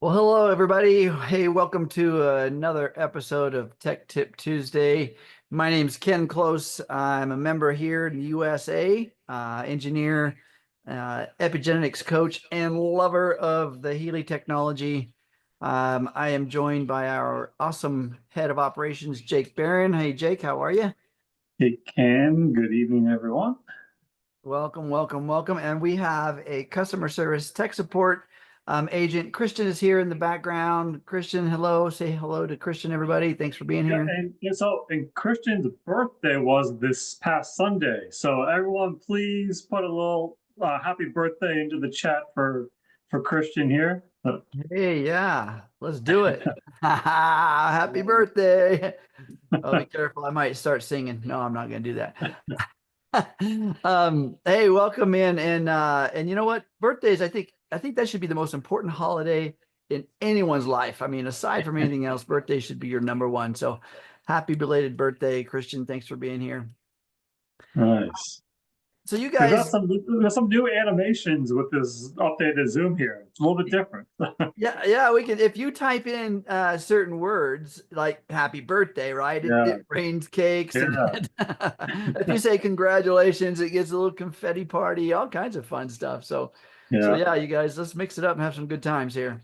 Well, hello, everybody. Hey, welcome to another episode of Tech Tip Tuesday. My name's Ken Close. I'm a member here in the USA, engineer, epigenetics coach, and lover of the Healy technology. I am joined by our awesome head of operations, Jake Barron. Hey, Jake, how are you? Hey, Ken. Good evening, everyone. Welcome, welcome, welcome. And we have a customer service tech support agent. Christian is here in the background. Christian, hello. Say hello to Christian, everybody. Thanks for being Yeah, here. and Christian's birthday was this past Sunday. So everyone, please put a little happy birthday into the chat for Christian here. Hey, yeah, let's do it. Happy birthday. Oh, be careful. I might start singing. No, I'm not going to do that. Hey, welcome in. And you know what? Birthdays, I think that should be the most important holiday in anyone's life. I mean, aside from anything else, birthday should be your number one. So happy belated birthday, Christian. Thanks for being here. Nice. So you We've got guys, there's some new animations with this updated Zoom here. It's a little bit different. yeah, we can, if you type in certain words like happy birthday, right? Yeah, It rains cakes, and yeah, if you say congratulations, it gets a little confetti party, all kinds of fun stuff. So yeah. yeah, you guys, let's mix it up and have some good times here.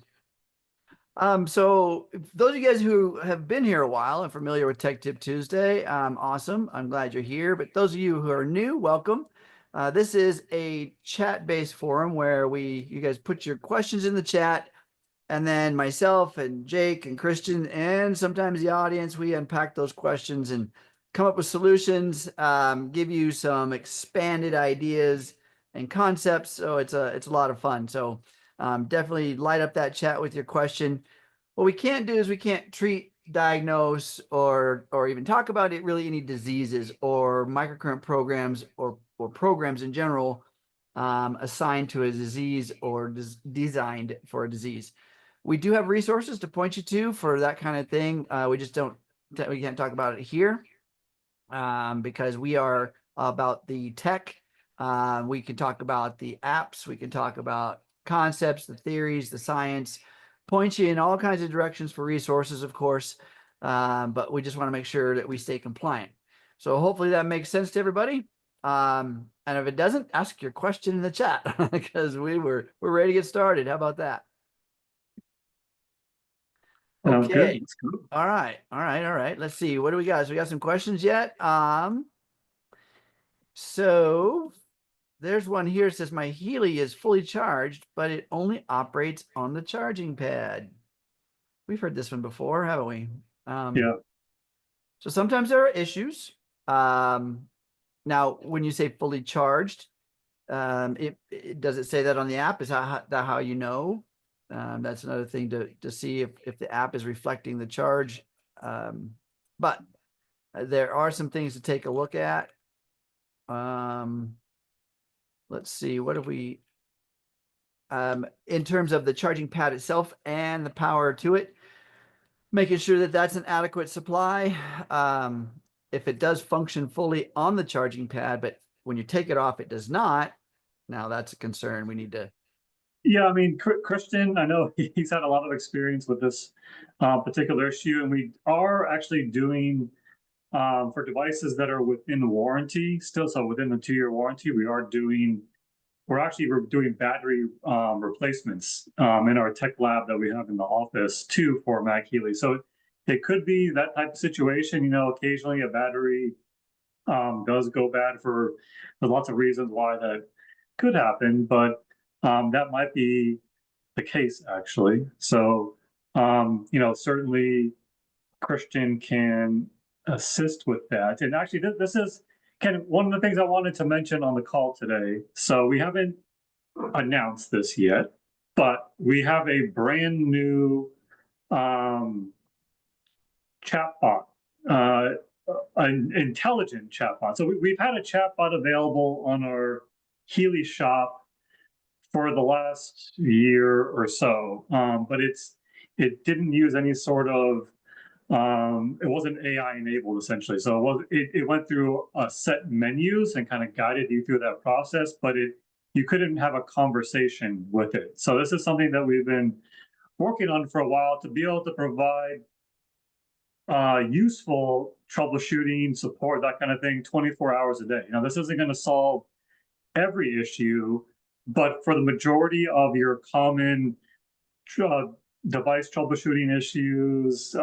So those of you guys who have been here a while and familiar with Tech Tip Tuesday, awesome. I'm glad you're here. But those of you who are new, welcome. This is a chat-based forum where you guys put your questions in the chat, and then myself and Jake and Christian and sometimes the audience, we unpack those questions and come up with solutions, give you some expanded ideas and concepts. So it's a lot of fun. So definitely light up that chat with your question. What we can't do is we can't treat, diagnose, or even talk about it really any diseases or microcurrent programs or programs in general assigned to a disease or designed for a disease. We do have resources to point you to for that kind of thing. We just don't, we can't talk about it here because we are about the tech. We can talk about the apps. We can talk about concepts, the theories, the science, point you in all kinds of directions for resources, of course. But we just want to make sure that we stay compliant. So hopefully that makes sense to everybody. And if it doesn't, ask your question in the chat because we're ready to get started. How about that? Sounds good. Okay. Let's go. All right. All right. All right. Let's see. What do we got? So we got some questions yet? So there's one here that says my Healy is fully charged, but it only operates on the charging pad. We've heard this one before, haven't we? Um, Yeah. so sometimes there are issues. Now, when you say fully charged, does it say that on the app? Is that how you know? That's another thing to see if the app is reflecting the charge. But there are some things to take a look at. Let's see, what have we, in terms of the charging pad itself and the power to it, making sure that that's an adequate supply. If it does function fully on the charging pad, but when you take it off, it does not, now that's a concern. We need to. Yeah, I mean, Christian, I know he's had a lot of experience with this particular issue, and we are actually doing for devices that are within warranty still. So within the 2-year warranty, we're doing battery replacements in our tech lab that we have in the office too for MagHealy. So it could be that type of situation. You know, occasionally a battery does go bad for there's lots of reasons why that could happen, but that might be the case actually. So you know, certainly Christian can assist with that. And actually, this is kind of one of the things I wanted to mention on the call today. So we haven't announced this yet, but we have a brand new um, chatbot, uh, an intelligent chatbot. So we've had a chatbot available on our Healy shop for the last year or so, but it didn't use any sort of it wasn't AI enabled essentially. So it went through a set menus and kind of guided you through that process, but you couldn't have a conversation with it. So this is something that we've been working on for a while to be able to provide useful troubleshooting support, that kind of thing, 24 hours a day. This isn't going to solve every issue, but for the majority of your common device troubleshooting issues,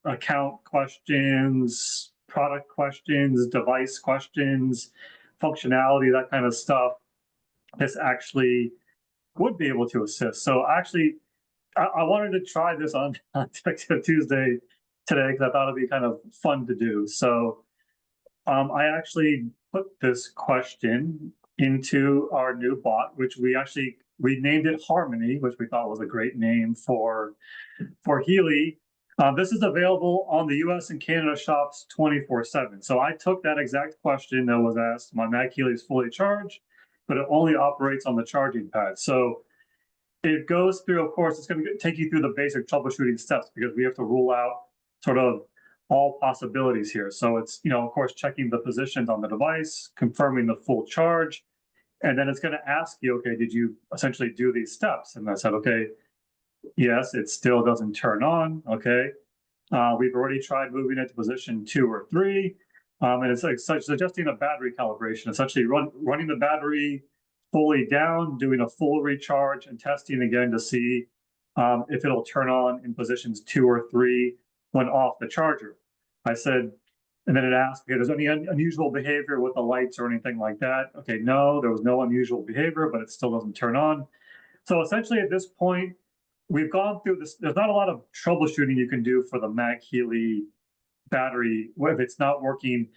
account questions, product questions, device questions, functionality, that kind of stuff, this actually would be able to assist. So actually, I wanted to try this on Tech Tip Tuesday today because I thought it'd be kind of fun to do. So I actually put this question into our new bot, which we named it Harmony, which we thought was a great name for Healy. This is available on the US and Canada shops 24/7. So I took that exact question that was asked. My MagHealy is fully charged, but it only operates on the charging pad. So it goes through, of course, it's going to take you through the basic troubleshooting steps because we have to rule out sort of all possibilities here. So it's, of course, checking the positions on the device, confirming the full charge, and then it's going to ask you, okay, did you essentially do these steps? And I said, okay, yes, it still doesn't turn on. Okay. We've already tried moving it to position 2 or 3. And it's like suggesting a battery calibration, essentially running the battery fully down, doing a full recharge, and testing again to see if it'll turn on in positions 2 or 3 when off the charger. I said, and then it asked, okay, there's any unusual behavior with the lights or anything like that? Okay, no, there was no unusual behavior, but it still doesn't turn on. So essentially at this point, we've gone through this. There's not a lot of troubleshooting you can do for the MagHealy battery if it's not working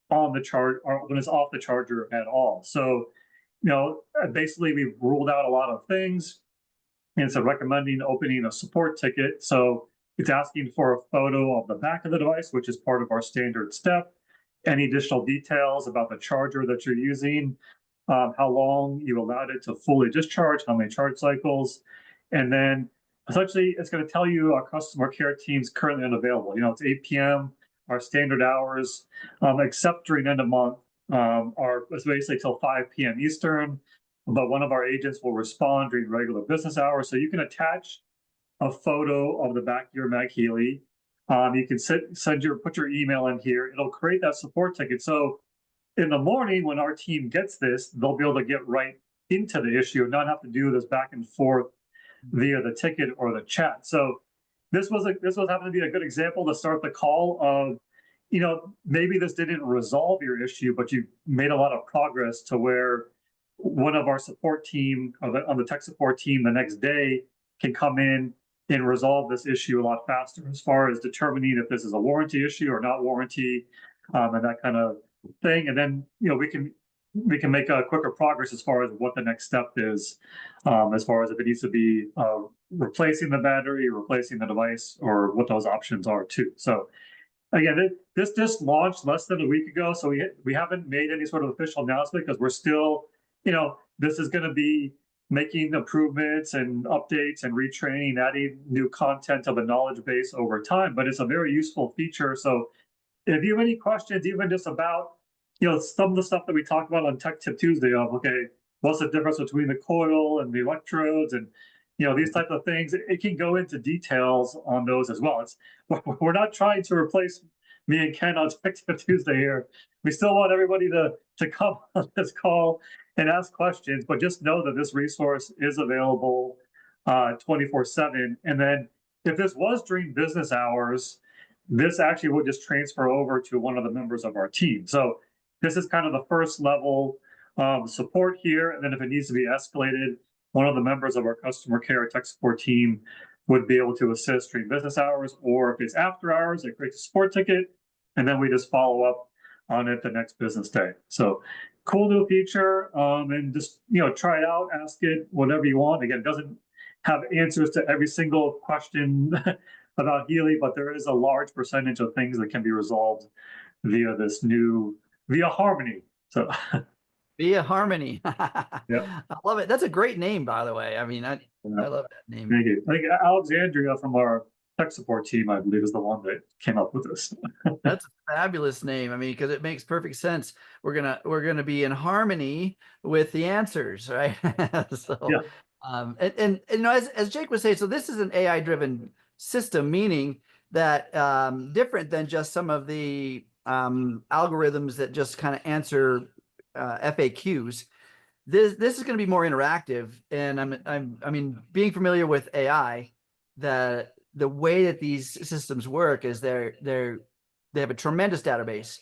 on the charge or when it's off the charger at all. So, basically we've ruled out a lot of things. And it's recommending opening a support ticket. So it's asking for a photo of the back of the device, which is part of our standard step. Any additional details about the charger that you're using, how long you allowed it to fully discharge, how many charge cycles, and then essentially it's going to tell you our customer care team's currently unavailable. It's 8 p.m. Our standard hours, except during end of month, are basically till 5 p.m. Eastern. But one of our agents will respond during regular business hours. So you can attach a photo of the back of your MagHealy. You can put your email in here. It'll create that support ticket. So in the morning when our team gets this, they'll be able to get right into the issue and not have to do this back and forth via the ticket or the chat. So this happened to be a good example to start the call of, maybe this didn't resolve your issue, but you made a lot of progress to where one of our support team on the tech support team the next day can come in and resolve this issue a lot faster as far as determining if this is a warranty issue or not warranty, and that kind of thing. And then we can make a quicker progress as far as what the next step is, as far as if it needs to be replacing the battery, replacing the device, or what those options are too. So again, this just launched less than a week ago, so we haven't made any sort of official announcement because we're still, this is going to be making improvements and updates and retraining, adding new content of a knowledge base over time. But it's a very useful feature. So if you have any questions, even just about, some of the stuff that we talked about on Tech Tip Tuesday of, okay, what's the difference between the coil and the electrodes and, these types of things, it can go into details on those as well. We're not trying to replace me and Ken on Tech Tip Tuesday here. We still want everybody to come on this call and ask questions, but just know that this resource is available 24/7. And then if this was during business hours, this actually would just transfer over to one of the members of our team. So this is kind of the first level support here. And then if it needs to be escalated, one of the members of our customer care tech support team would be able to assist during business hours, or if it's after hours, it creates a support ticket, and then we just follow up on it the next business day. So cool new feature, and just try it out, ask it whatever you want. Again, it doesn't have answers to every single question about Healy, but there is a large percentage of things that can be resolved via Harmony. So Via Harmony. yeah. I love it. That's a great name, by the way. I mean, I love that name. Thank you. I think Alexandria from our tech support team, I believe, is the one that came up with this. That's a fabulous name. I mean, because it makes perfect sense. We're gonna be in harmony with the answers, right? So Yeah. And as Jake was saying, so this is an AI driven system, meaning that different than just some of the algorithms that just kind of answer FAQs. This is going to be more interactive, and I mean, being familiar with AI, the way that these systems work is they have a tremendous database,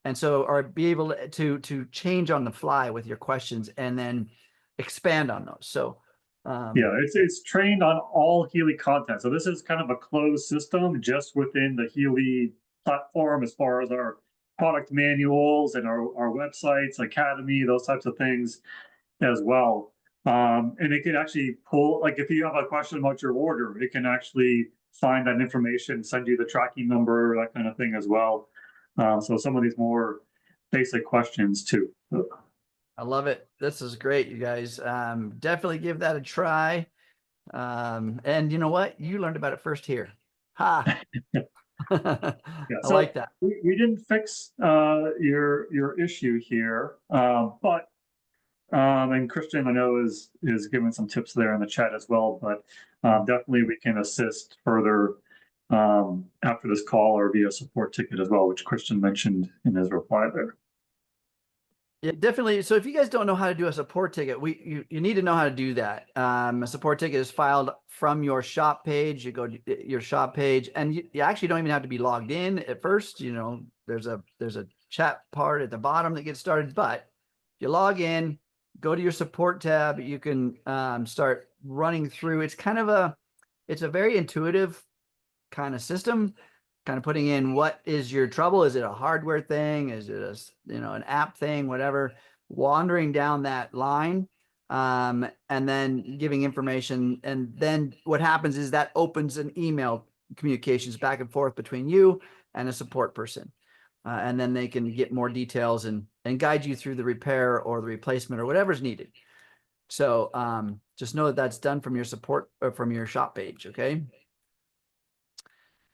and so are be able to change on the fly with your questions and then expand on those. So Yeah, it's trained on all Healy content. So this is kind of a closed system just within the Healy platform as far as our product manuals and our websites, Academy, those types of things as well. And it can actually pull, like if you have a question about your order, it can actually find that information, send you the tracking number, that kind of thing as well. So some of these more basic questions too. I love it. This is great, you guys. Definitely give that a try. And you know what? You learned about it first here. Ha! Yeah, I so like that. we didn't fix your issue here, but and Christian I know is giving some tips there in the chat as well, but definitely we can assist further after this call or via support ticket as well, which Christian mentioned in his reply there. Yeah, definitely. So if you guys don't know how to do a support ticket, you need to know how to do that. A support ticket is filed from your shop page. You go to your shop page, and you actually don't even have to be logged in at first. You know, there's a chat part at the bottom that gets started. But if you log in, go to your support tab, you can start running through. It's a very intuitive kind of system, kind of putting in what is your trouble. Is it a hardware thing? Is it an app thing, whatever, wandering down that line, and then giving information. And then what happens is that opens an email communications back and forth between you and a support person. And then they can get more details and guide you through the repair or the replacement or whatever's needed. So just know that that's done from your support or from your shop page. Okay.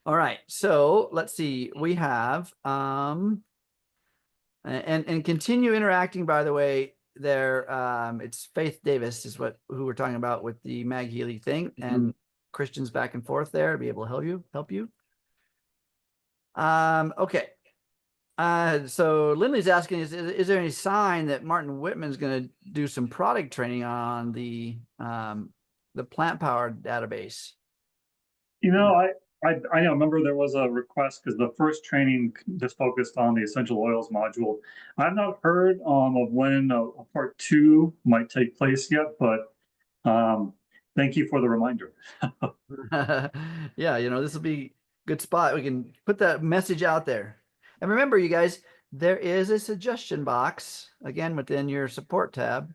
All right, so let's see. We have and continue interacting. By the way, there it's Faith Davis is who we're talking about with the MagHealy thing, and Christian's back and forth there to be able to help you. Okay. So Lindley's asking, is there any sign that Martin Wittman is going to do some product training on the plant power database? You know, I know, remember there was a request because the first training just focused on the essential oils module. I've not heard of when a part 2 might take place yet, but thank you for the reminder. Yeah, this will be a good spot. We can put that message out there. And remember, you guys, there is a suggestion box, again, within your support tab,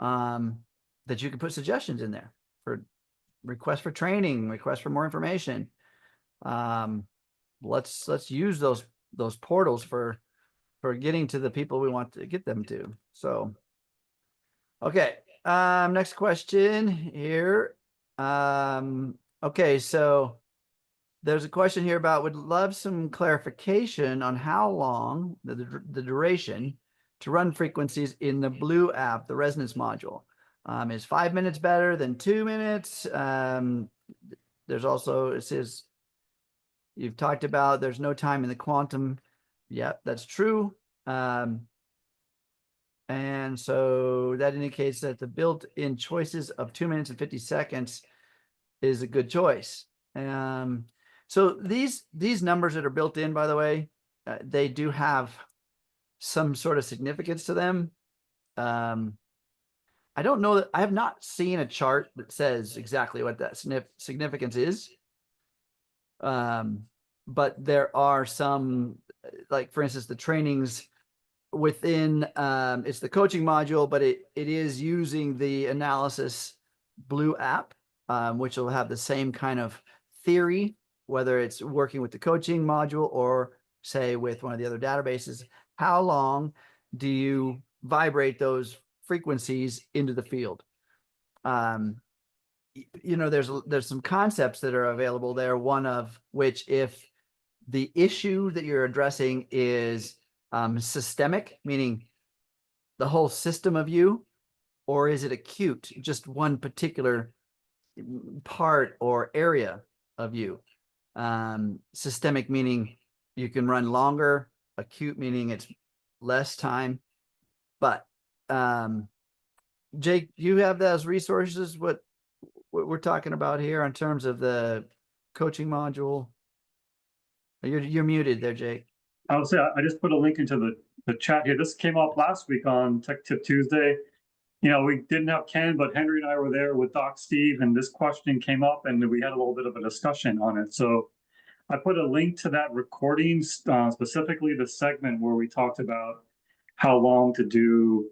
that you can put suggestions in there for requests for training, requests for more information. Let's use those portals for getting to the people we want to get them to. So, okay. Next question here. Okay, so there's a question here about would love some clarification on how long the duration to run frequencies in the Blue app, the resonance module. Is 5 minutes better than 2 minutes? There's also, it says, you've talked about there's no time in the quantum. Yep, that's true. And so that indicates that the built-in choices of 2 minutes and 50 seconds is a good choice. So these numbers that are built in, by the way, they do have some sort of significance to them. I don't know that I have not seen a chart that says exactly what that significance is. But there are some, like for instance, the trainings within it's the coaching module, but it is using the Analysis Blue app, which will have the same kind of theory, whether it's working with the coaching module or say with one of the other databases. How long do you vibrate those frequencies into the field? There's some concepts that are available there, one of which, if the issue that you're addressing is systemic, meaning the whole system of you, or is it acute, just one particular part or area of you? Systemic meaning you can run longer, acute meaning it's less time. But Jake, you have those resources, what we're talking about here in terms of the coaching module? You're muted there, Jake. I would say I just put a link into the chat here. This came up last week on Tech Tip Tuesday. You know, we didn't have Ken, but Henry and I were there with Doc Steve, and this question came up, and we had a little bit of a discussion on it. So I put a link to that recording, specifically the segment where we talked about how long to do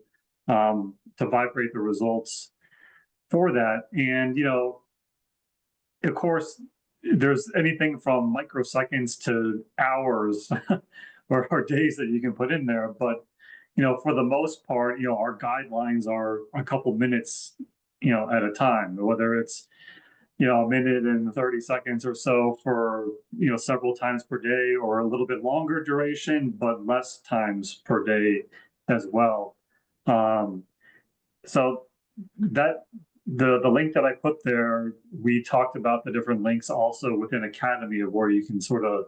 to vibrate the results for that. And, you know, of course, there's anything from microseconds to hours or days that you can put in there. But, you know, for the most part, you know, our guidelines are a couple minutes, you know, at a time, whether it's, you know, a minute and 30 seconds or so for, you know, several times per day, or a little bit longer duration, but less times per day as well. So that the link that I put there, we talked about the different links also within Academy of where you can sort of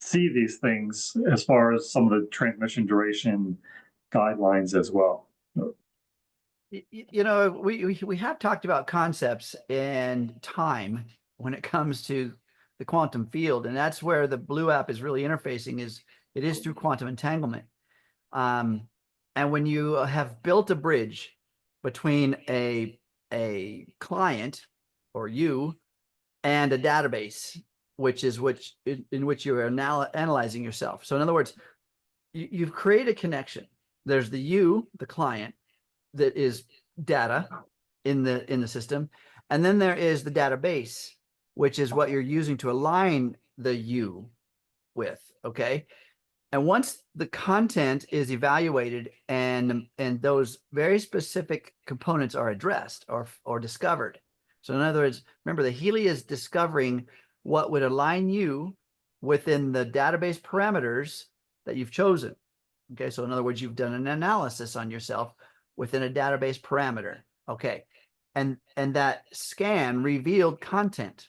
see these things as far as some of the transmission duration guidelines as well. You know, we have talked about concepts and time when it comes to the quantum field, and that's where the Blue app is really interfacing. It is through quantum entanglement. And when you have built a bridge between a client or you and a database, in which you are analyzing yourself. So in other words, you've created a connection. There's the you, the client, that is data in the system, and then there is the database, which is what you're using to align the you with. Okay. And once the content is evaluated and those very specific components are addressed or discovered. So in other words, remember, the Healy is discovering what would align you within the database parameters that you've chosen. Okay, so in other words, you've done an analysis on yourself within a database parameter. Okay, and that scan revealed content.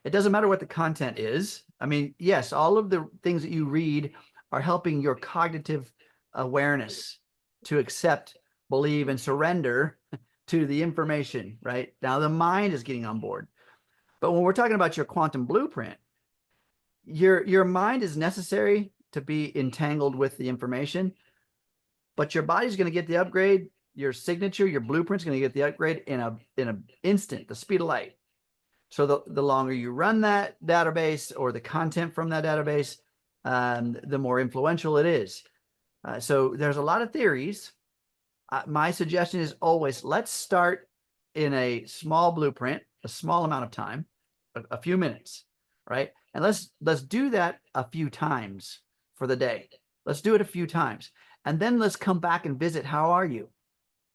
It doesn't matter what the content is. I mean, yes, all of the things that you read are helping your cognitive awareness to accept, believe, and surrender to the information, right? Now the mind is getting on board. But when we're talking about your quantum blueprint, your mind is necessary to be entangled with the information, but your body's going to get the upgrade. Your signature, your blueprint's going to get the upgrade in an instant, the speed of light. So the longer you run that database or the content from that database, the more influential it is. So there's a lot of theories. My suggestion is always, let's start in a small blueprint, a small amount of time, a few minutes, right? And let's do that a few times for the day. Let's do it a few times. And then let's come back and visit. How are you?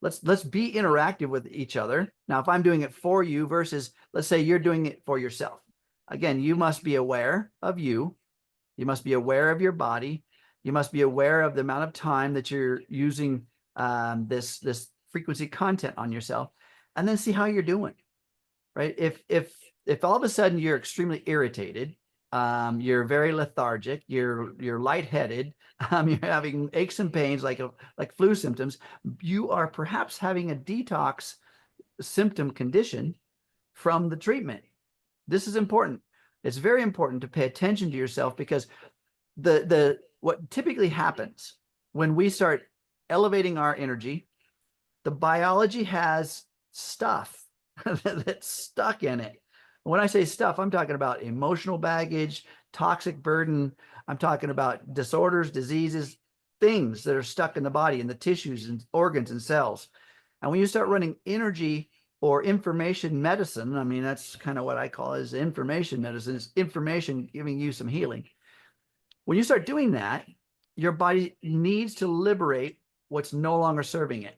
Let's be interactive with each other. Now, if I'm doing it for you versus, let's say you're doing it for yourself. Again, you must be aware of you. You must be aware of your body. You must be aware of the amount of time that you're using this frequency content on yourself, and then see how you're doing, right? If all of a sudden you're extremely irritated, you're very lethargic, you're lightheaded, you're having aches and pains like flu symptoms, you are perhaps having a detox symptom condition from the treatment. This is important. It's very important to pay attention to yourself, because what typically happens when we start elevating our energy, the biology has stuff that's stuck in it. When I say stuff, I'm talking about emotional baggage, toxic burden. I'm talking about disorders, diseases, things that are stuck in the body, in the tissues and organs and cells. And when you start running energy or information medicine, I mean, that's kind of what I call is information medicine. It's information giving you some healing. When you start doing that, your body needs to liberate what's no longer serving it.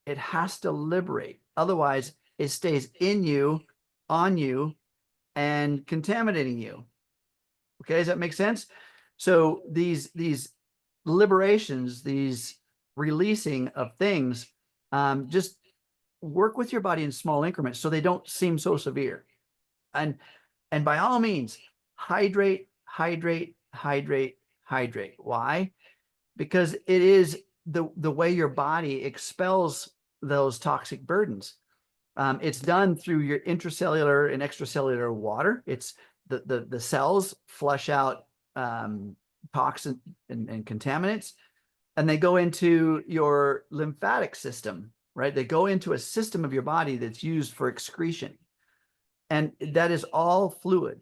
It has to liberate. Otherwise, it stays in you, on you, and contaminating you. Okay, does that make sense? So these liberations, these releasing of things, just work with your body in small increments so they don't seem so severe. And by all means, hydrate, hydrate, hydrate, hydrate. Why? Because it is the way your body expels those toxic burdens. It's done through your intracellular and extracellular water. It's the cells flush out toxin and contaminants, and they go into your lymphatic system, right? They go into a system of your body that's used for excretion. And that is all fluid.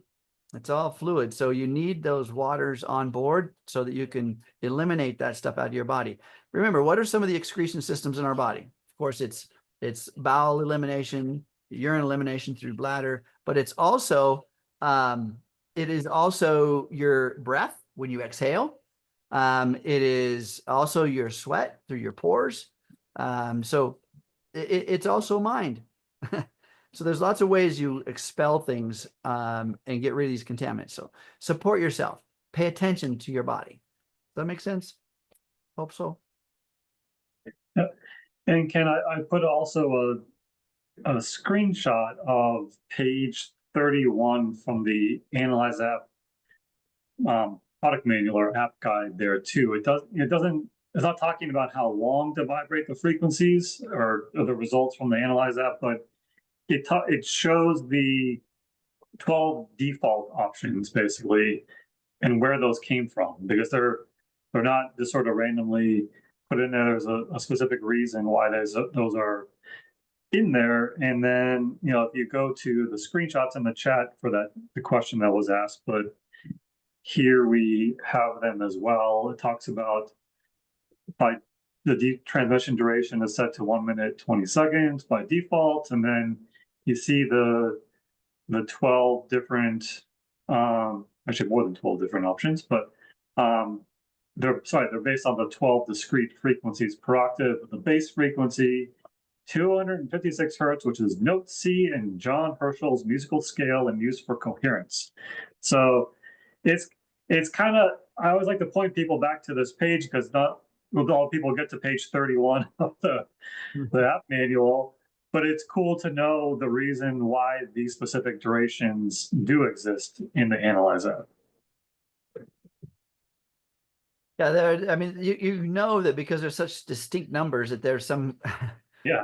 It's all fluid. So you need those waters on board so that you can eliminate that stuff out of your body. Remember, what are some of the excretion systems in our body? Of course, it's bowel elimination, urine elimination through bladder, but it's also it is also your breath when you exhale. It is also your sweat through your pores. So it's also mind. So there's lots of ways you expel things and get rid of these contaminants. So support yourself. Pay attention to your body. Does that make sense? Hope so. Yeah. And Ken, I put also a screenshot of page 31 from the Analyse app product manual or app guide there too. It's not talking about how long to vibrate the frequencies or the results from the Analyse app, but it shows the 12 default options basically and where those came from, because they're not just sort of randomly put in there. There's a specific reason why those are in there. And then, if you go to the screenshots in the chat for the question that was asked, but here we have them as well. It talks about by the transmission duration is set to 1 minute 20 seconds by default, and then you see the 12 different, actually more than 12 different options, but they're based on the 12 discrete frequencies per octave. The base frequency, 256 hertz, which is note C in John Herschel's musical scale and used for coherence. So it's kind of, I always like to point people back to this page because not all people get to page 31 of the app manual. But it's cool to know the reason why these specific durations do exist in the Analyse app. Yeah, I mean, you know that because there's such distinct numbers that there's some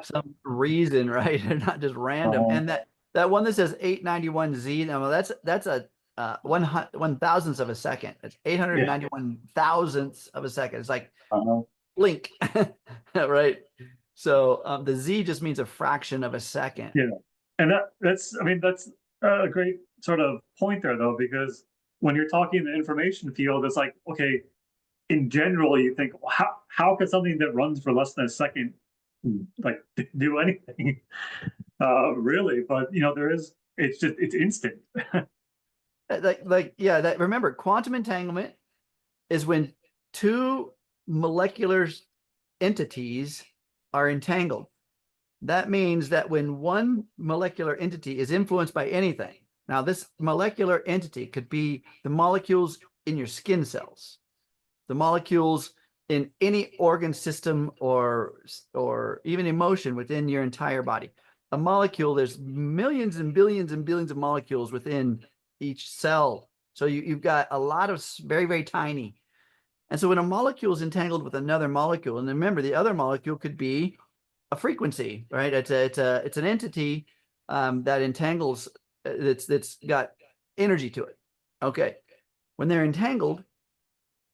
some reason, right? They're not just random. And that one that says 891Z, now that's a 1/1000th of a second. It's 891 thousandths of a second. It's like blink, right? So the Z just means a fraction of a second. Yeah, and that's a great sort of point there, though, because when you're talking the information field, it's like, okay, in general, you think, well, how could something that runs for less than a second like do anything? Really? But it's instant. Remember, quantum entanglement is when two molecular entities are entangled. That means that when one molecular entity is influenced by anything, now this molecular entity could be the molecules in your skin cells, the molecules in any organ system or even emotion within your entire body. A molecule, there's millions and billions and billions of molecules within each cell. So you've got a lot of very, very tiny. And so when a molecule is entangled with another molecule, and remember, the other molecule could be a frequency, right? It's an entity that entangles, that's got energy to it. Okay. When they're entangled,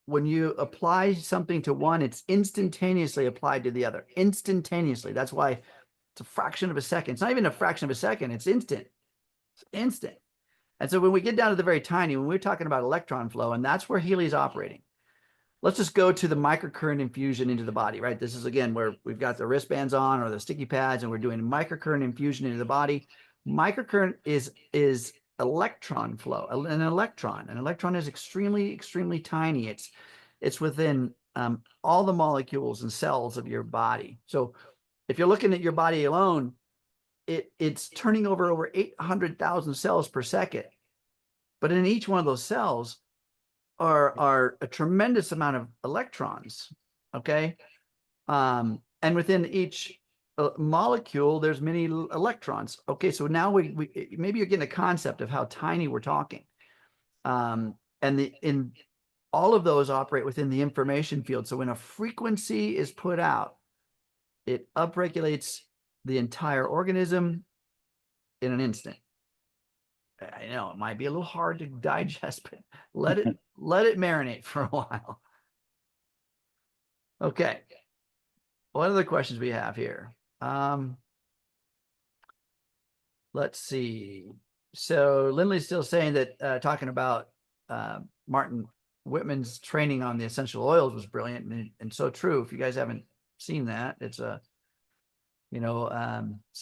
when you apply something to one, it's instantaneously applied to the other. Instantaneously. That's why it's a fraction of a second. It's not even a fraction of a second. It's instant. It's instant. And so when we get down to the very tiny, when we're talking about electron flow, and that's where Healy's operating. Let's just go to the microcurrent infusion into the body, right? This is, again, where we've got the wristbands on or the sticky pads, and we're doing microcurrent infusion into the body. Microcurrent is electron flow. An electron is extremely, extremely tiny. It's within all the molecules and cells of your body. So if you're looking at your body alone, it's turning over 800,000 cells per second. But in each one of those cells are a tremendous amount of electrons, okay? And within each molecule, there's many electrons. Okay, so now we maybe you're getting a concept of how tiny we're talking. And in all of those operate within the information field. So when a frequency is put out, it upregulates the entire organism in an instant. I know it might be a little hard to digest, but let it marinate for a while. Okay. What other questions we have here? Let's see. So Lindley's still saying that talking about Martin Wittman's training on the essential oils was brilliant and so true. If you guys haven't seen that, it's some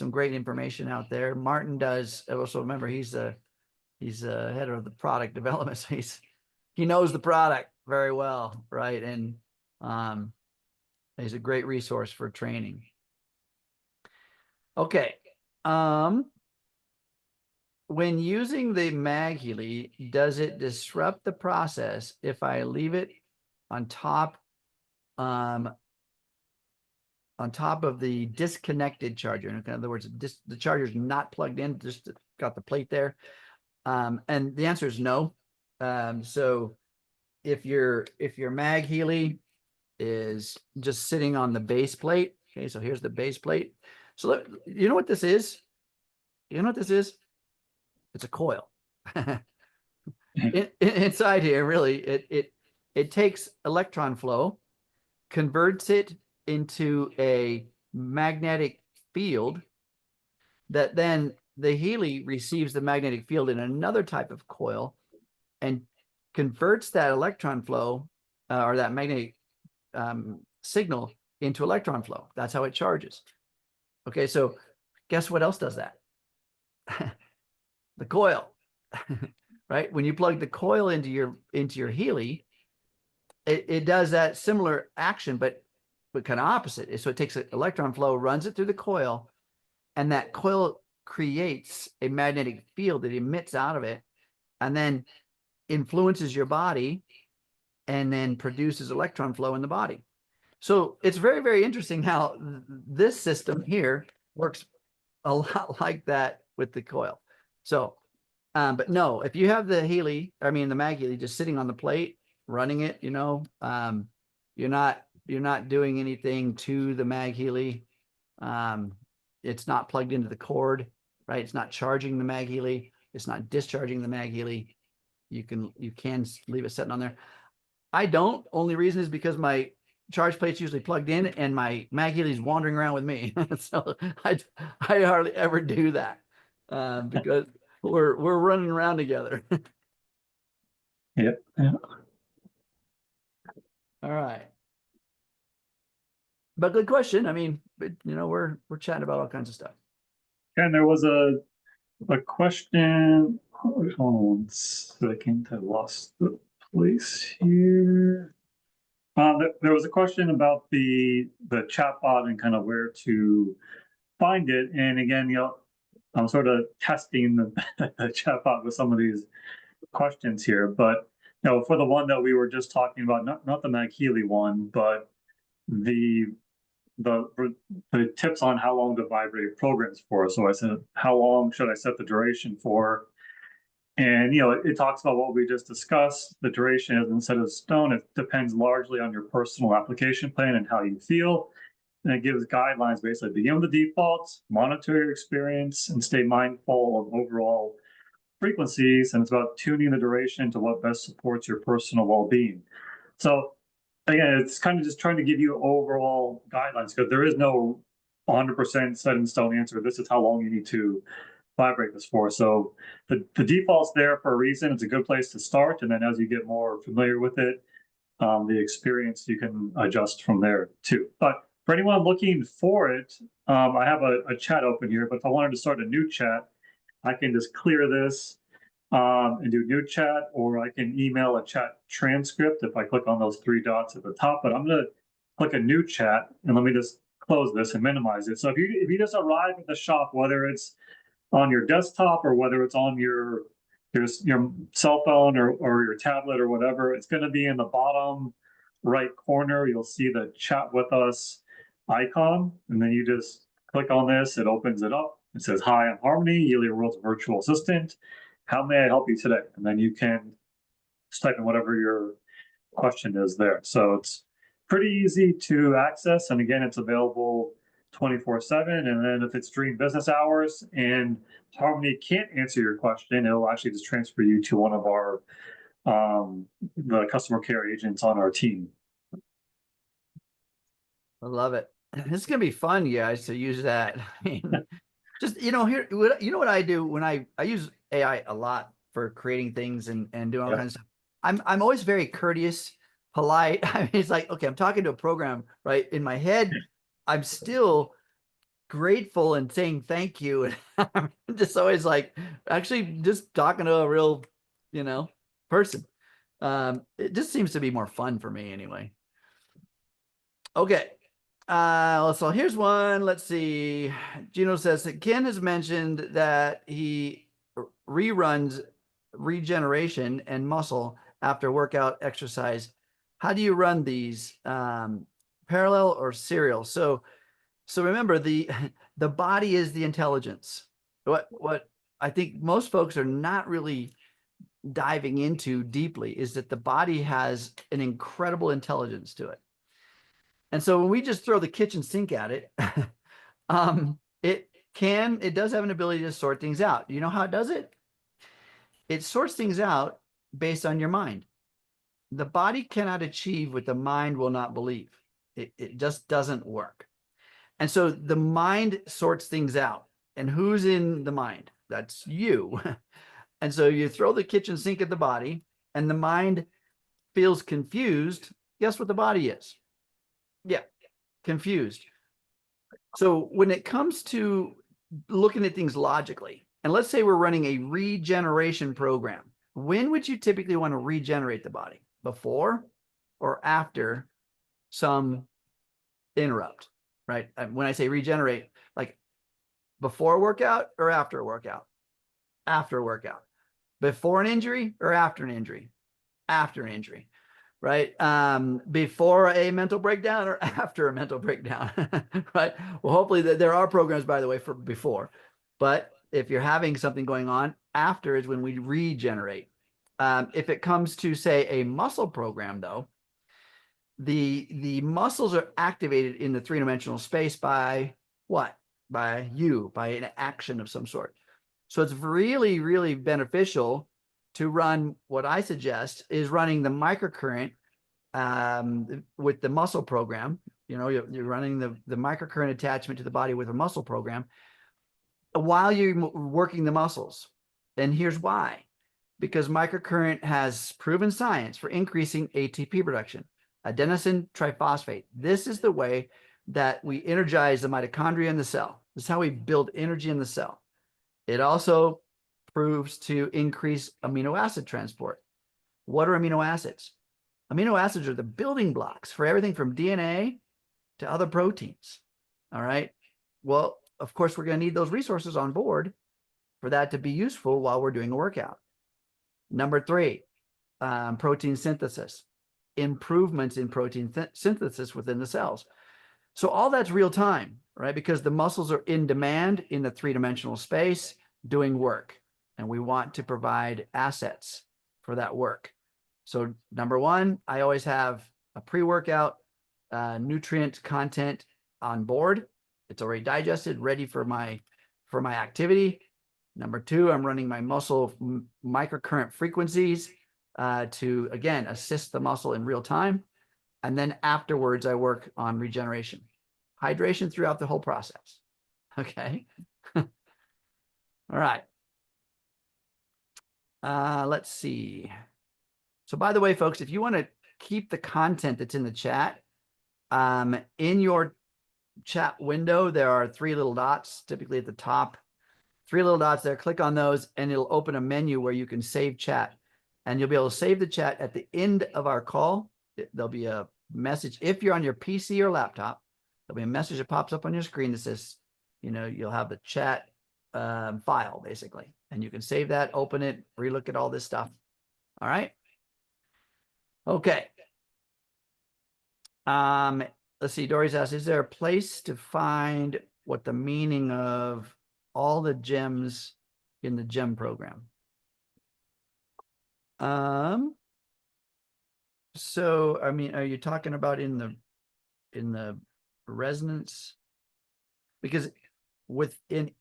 great information out there. Martin does also, remember, he's the head of the product development, so he knows the product very well, right? And he's a great resource for training. Okay. When using the MagHealy, does it disrupt the process if I leave it on top of the disconnected charger? In other words, the charger's not plugged in, just got the plate there. And the answer is no. So if your MagHealy is just sitting on the base plate, okay, so here's the base plate. So you know what this is? You know what this is? It's a coil. Inside here, really, it takes electron flow, converts it into a magnetic field that then the Healy receives the magnetic field in another type of coil and converts that electron flow or that magnetic signal into electron flow. That's how it charges. Okay, so guess what else does that? The coil, right? When you plug the coil into your Healy, it does that similar action, but kind of opposite. So it takes an electron flow, runs it through the coil, and that coil creates a magnetic field that emits out of it, and then influences your body, and then produces electron flow in the body. So it's very, very interesting how this system here works a lot like that with the coil. So, but no, if you have the MagHealy just sitting on the plate, running it, you're not doing anything to the MagHealy. It's not plugged into the cord, right? It's not charging the MagHealy. It's not discharging the MagHealy. You can leave it sitting on there. I don't. Only reason is because my charge plate's usually plugged in and my MagHealy's wandering around with me. So I hardly ever do that because we're running around together. Yep. All right. But good question. I mean, we're chatting about all kinds of stuff. And there was a question. Hold on 1 second. I lost the place here. There was a question about the chatbot and kind of where to find it. And again, I'm sort of testing the chatbot with some of these questions here. But for the one that we were just talking about, not the MagHealy one, but the tips on how long to vibrate programs for. So I said, how long should I set the duration for? And it talks about what we just discussed. The duration isn't set in stone. It depends largely on your personal application plan and how you feel. And it gives guidelines, basically begin with the defaults, monitor your experience, and stay mindful of overall frequencies. And it's about tuning the duration to what best supports your personal well-being. So again, it's kind of just trying to give you overall guidelines, because there is no 100% set in stone answer. This is how long you need to vibrate this for. So the default's there for a reason. It's a good place to start. And then as you get more familiar with it, the experience, you can adjust from there too. But for anyone looking for it, I have a chat open here, but if I wanted to start a new chat, I can just clear this and do new chat, or I can email a chat transcript if I click on those 3 dots at the top. But I'm going to click a new chat, and let me just close this and minimize it. So if you just arrive at the shop, whether it's on your desktop or whether it's on your cell phone or your tablet or whatever, it's going to be in the bottom right corner. You'll see the chat with us. icon, and then you just click on this, it opens it up. It says, "Hi, I'm Harmony, Healy World's virtual assistant. How may I help you today?" And then you can just type in whatever your question is there. So it's pretty easy to access. And again, it's available 24/7. And then if it's during business hours and Harmony can't answer your question, it'll actually just transfer you to one of our the customer care agents on our team. I love it. This is gonna be fun, guys, to use that. I mean, just here, you know what I do when I use AI a lot for creating things and doing all kinds of stuff. I'm always very courteous, polite. I mean, it's like, okay, I'm talking to a program, right? In my head, I'm still grateful and saying thank you. And I'm just always like actually just talking to a real, person. It just seems to be more fun for me anyway. Okay. So here's one. Let's see. Gino says that Ken has mentioned that he reruns regeneration and muscle after workout exercise. How do you run these, parallel or serial? So remember, the body is the intelligence. What I think most folks are not really diving into deeply is that the body has an incredible intelligence to it. And so when we just throw the kitchen sink at it, it does have an ability to sort things out. You know how it does it? It sorts things out based on your mind. The body cannot achieve what the mind will not believe. It just doesn't work. And so the mind sorts things out. And who's in the mind? That's you. And so you throw the kitchen sink at the body and the mind feels confused. Guess what the body is? Yeah, confused. So when it comes to looking at things logically, and let's say we're running a regeneration program, when would you typically want to regenerate the body? Before or after some interrupt, right? When I say regenerate, like before a workout or after a workout? After a workout. Before an injury or after an injury? After an injury, right? Before a mental breakdown or after a mental breakdown, right? Well, hopefully there are programs, by the way, for before, but if you're having something going on, after is when we regenerate. If it comes to, say, a muscle program, though, the muscles are activated in the three-dimensional space by what? By an action of some sort. So it's really, really beneficial to run, what I suggest is running the microcurrent with the muscle program. You're running the microcurrent attachment to the body with a muscle program while you're working the muscles. And here's why. Because microcurrent has proven science for increasing ATP production, adenosine triphosphate. This is the way that we energize the mitochondria in the cell. This is how we build energy in the cell. It also proves to increase amino acid transport. What are amino acids? Amino acids are the building blocks for everything from DNA to other proteins. All right. Well, of course, we're going to need those resources on board for that to be useful while we're doing a workout. Number 3, protein synthesis, improvements in protein synthesis within the cells. So all that's real time, right? Because the muscles are in demand in the three-dimensional space doing work. And we want to provide assets for that work. So number 1, I always have a pre-workout nutrient content on board. It's already digested, ready for my activity. Number 2, I'm running my muscle microcurrent frequencies to, again, assist the muscle in real time. And then afterwards, I work on regeneration, hydration throughout the whole process. Okay. All right. Let's see. So by the way, folks, if you want to keep the content that's in the chat, in your chat window, there are 3 little dots, typically at the top. 3 little dots there. Click on those, and it'll open a menu where you can save chat. And you'll be able to save the chat at the end of our call. There'll be a message. If you're on your PC or laptop, there'll be a message that pops up on your screen that says, you'll have the chat file, basically. And you can save that, open it, relook at all this stuff. All right. Okay. let's see, Dory's asked, is there a place to find what the meaning of all the gems in the gem program? So I mean, are you talking about in the resonance? Because within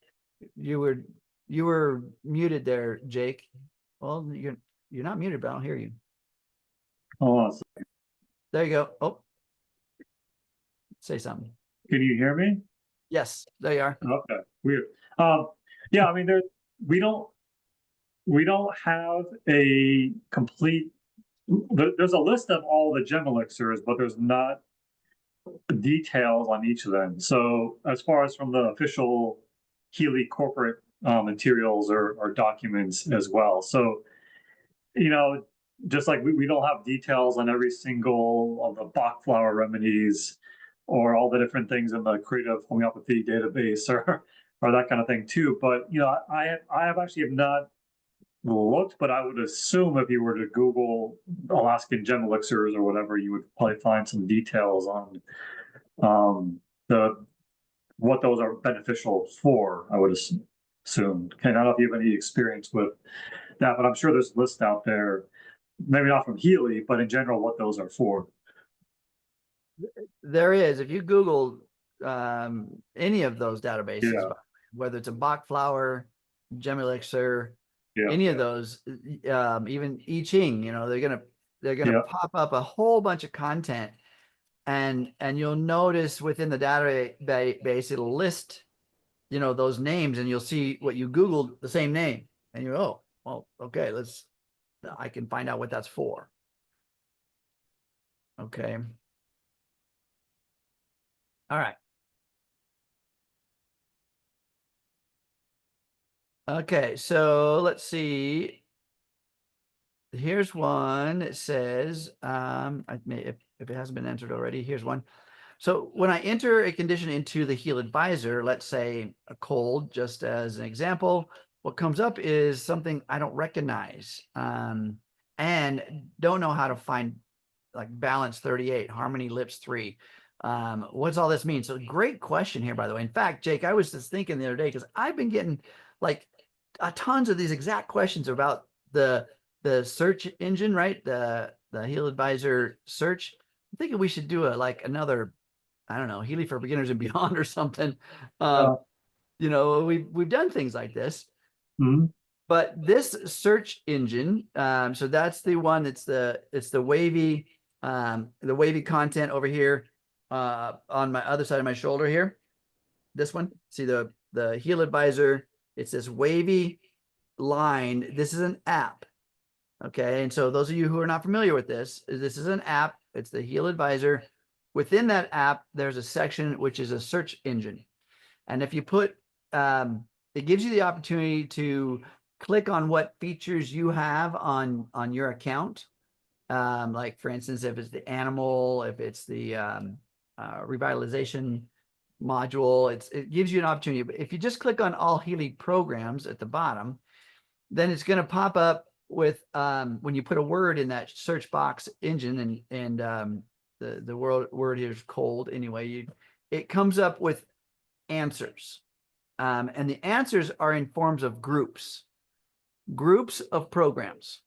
you were muted there, Jake. Well, you're not muted, but I don't hear you. Oh, There you go. Oh, say something. can you hear me? Yes, there you are. Okay, weird. Yeah, I mean, we don't we don't have a complete. There's a list of all the gem elixirs, but there's not details on each of them. So as far as from the official Healy corporate materials or documents as well. So, just like we don't have details on every single of the Bach flower remedies or all the different things in the creative homeopathy database or that kind of thing too. But I have actually have not looked, but I would assume if you were to Google Alaskan Gem Elixirs or whatever, you would probably find some details on the what those are beneficial for. I would assume. Okay, I don't know if you have any experience with that, but I'm sure there's a list out there. Maybe not from Healy, but in general, what those are for. There is. If you Google any of those databases, Yeah. whether it's a Bach flower, Gem Elixir, Yeah. any of those, even I Ching, they're gonna pop up a whole bunch of content, and you'll notice within the database it'll list those names, and you'll see what you Googled the same name, and you're, oh, well, okay, I can find out what that's for. Okay. All right. Okay, so let's see. Here's one. It says, if it hasn't been entered already, here's one. So when I enter a condition into the HealAdvisor, let's say a cold, just as an example, what comes up is something I don't recognize and don't know how to find, like balance 38, harmony lips 3. What's all this mean? So great question here, by the way. In fact, Jake, I was just thinking the other day, because I've been getting like tons of these exact questions about the search engine, right? The HealAdvisor Search. I'm thinking we should do another, I don't know, Healy for Beginners and Beyond or something. We've done things like this. Mm-hmm. But this search engine, so that's the one. It's the wavy content over here on my other side of my shoulder here. This one, see the HealAdvisor. It's this wavy line. This is an app. Okay, and so those of you who are not familiar with this is an app. It's the HealAdvisor. Within that app, there's a section which is a search engine, and if you put, it gives you the opportunity to click on what features you have on your account. Like for instance, if it's the animal, if it's the revitalization module, it gives you an opportunity. But if you just click on all Healy programs at the bottom, then it's going to pop up with when you put a word in that search box engine, and the word here is cold anyway, it comes up with answers, and the answers are in forms of groups of programs,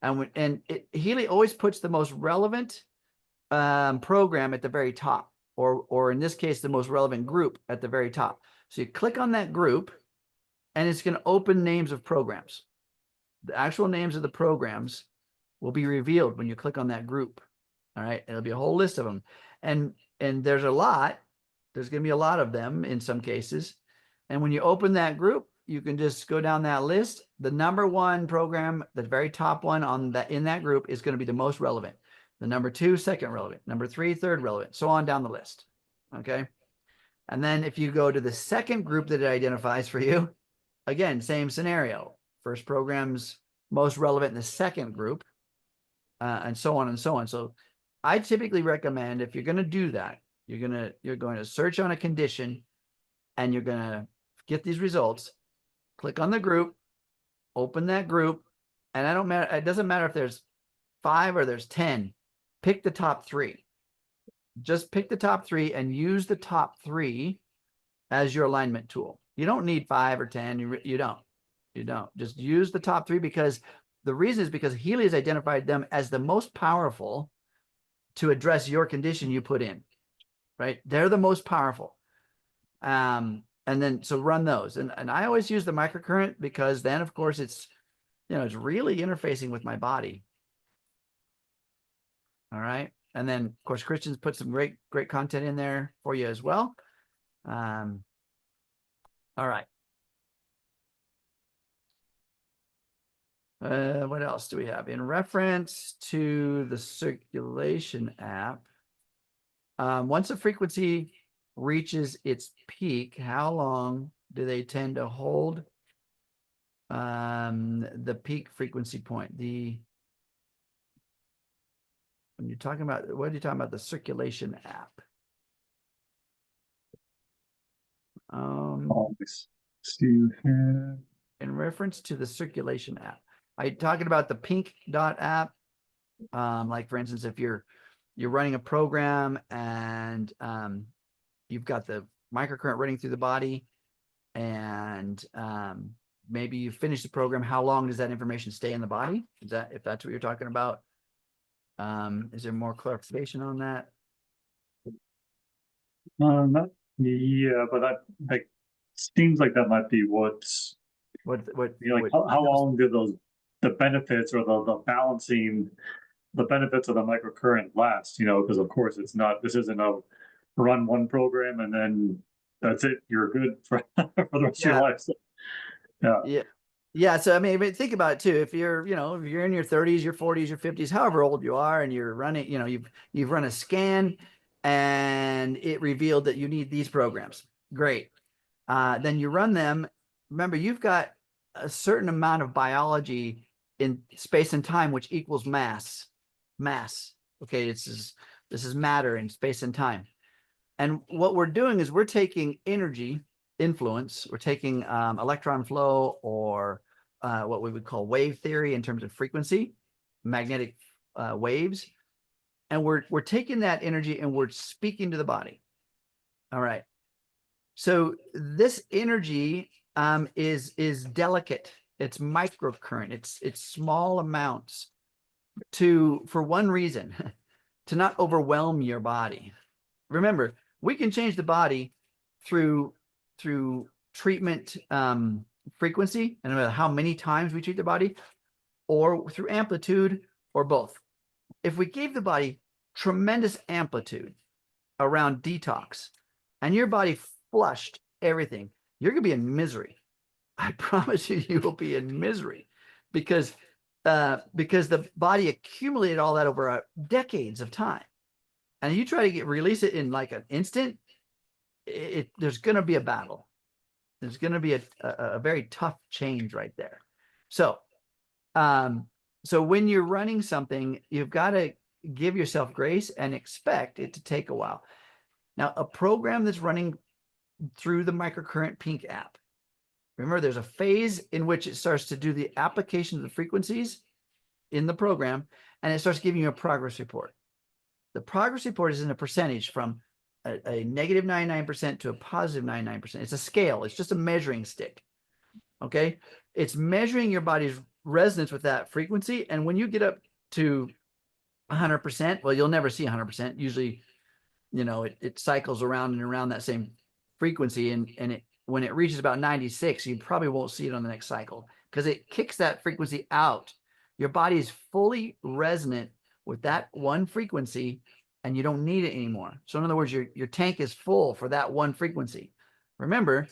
and Healy always puts the most relevant program at the very top, or in this case the most relevant group at the very top. So you click on that group and it's going to open names of programs. The actual names of the programs will be revealed when you click on that group. All right, it'll be a whole list of them, and there's a lot. There's going to be a lot of them in some cases, and when you open that group, you can just go down that list. The number one program, the very top one in that group, is going to be the most relevant. The number 2, second relevant. Number 3, third relevant. So on down the list. Okay, and then if you go to the second group that it identifies for you, again, same scenario. First program's most relevant in the second group, and so on and so on. So I typically recommend, if you're going to do that, you're going to search on a condition, and you're going to get these results. Click on the group, open that group, and it doesn't matter if there's 5 or there's 10. Pick the top 3. just pick the top 3 and use the top 3 as your alignment tool. You don't need 5 or 10. You don't. Just use the top 3, because the reason is because Healy has identified them as the most powerful to address your condition you put in, right? They're the most powerful. And then, so run those. And I always use the microcurrent, because then of course it's, it's really interfacing with my body. All right. And then of course, Christian's put some great content in there for you as well. All right. What else do we have? In reference to the circulation app, once a frequency reaches its peak, how long do they tend to hold the peak frequency point? When you're talking about, what are you talking about? The circulation app. Let's see here. In reference to the circulation app, are you talking about the pink dot app? Like for instance, if you're running a program and you've got the microcurrent running through the body, and maybe you finish the program, how long does that information stay in the body? Is that, if that's what you're talking about? Is there more clarification on that? Yeah, but that like seems like that might be what's What like how long do the benefits or the balancing the benefits of the microcurrent last? Because of course this isn't a run one program and then that's it. You're good for for the rest of your life. So, yeah. So I mean, think about it too. If you're, if you're in your 30s, your 40s, your 50s, however old you are, and you're running, you've run a scan and it revealed that you need these programs. Great. Then you run them. Remember, you've got a certain amount of biology in space and time, which equals mass. Okay, this is matter in space and time. And what we're doing is we're taking energy influence, we're taking electron flow, or what we would call wave theory in terms of frequency, magnetic waves, and we're taking that energy and we're speaking to the body. All right. So this energy is delicate. It's microcurrent. It's small amounts for one reason, to not overwhelm your body. Remember, we can change the body through treatment frequency, and no matter how many times we treat the body, or through amplitude, or both. If we gave the body tremendous amplitude around detox, and your body flushed everything, you're going to be in misery. I promise you will be in misery, because the body accumulated all that over decades of time. And you try to release it in like an instant, there's going to be a battle. There's going to be a very tough change right there. So, so when you're running something, you've got to give yourself grace and expect it to take a while. Now, a program that's running through the Microcurrent Pink app, remember, there's a phase in which it starts to do the application of the frequencies in the program, and it starts giving you a progress report. The progress report is in a percentage from a negative 99% to a positive 99%. It's a scale. It's just a measuring stick. Okay. It's measuring your body's resonance with that frequency. And when you get up to 100%, well, you'll never see 100%. Usually, it cycles around and around that same frequency. And when it reaches about 96, you probably won't see it on the next cycle, because it kicks that frequency out. Your body is fully resonant with that one frequency, and you don't need it anymore. So in other words, your tank is full for that one frequency. Remember,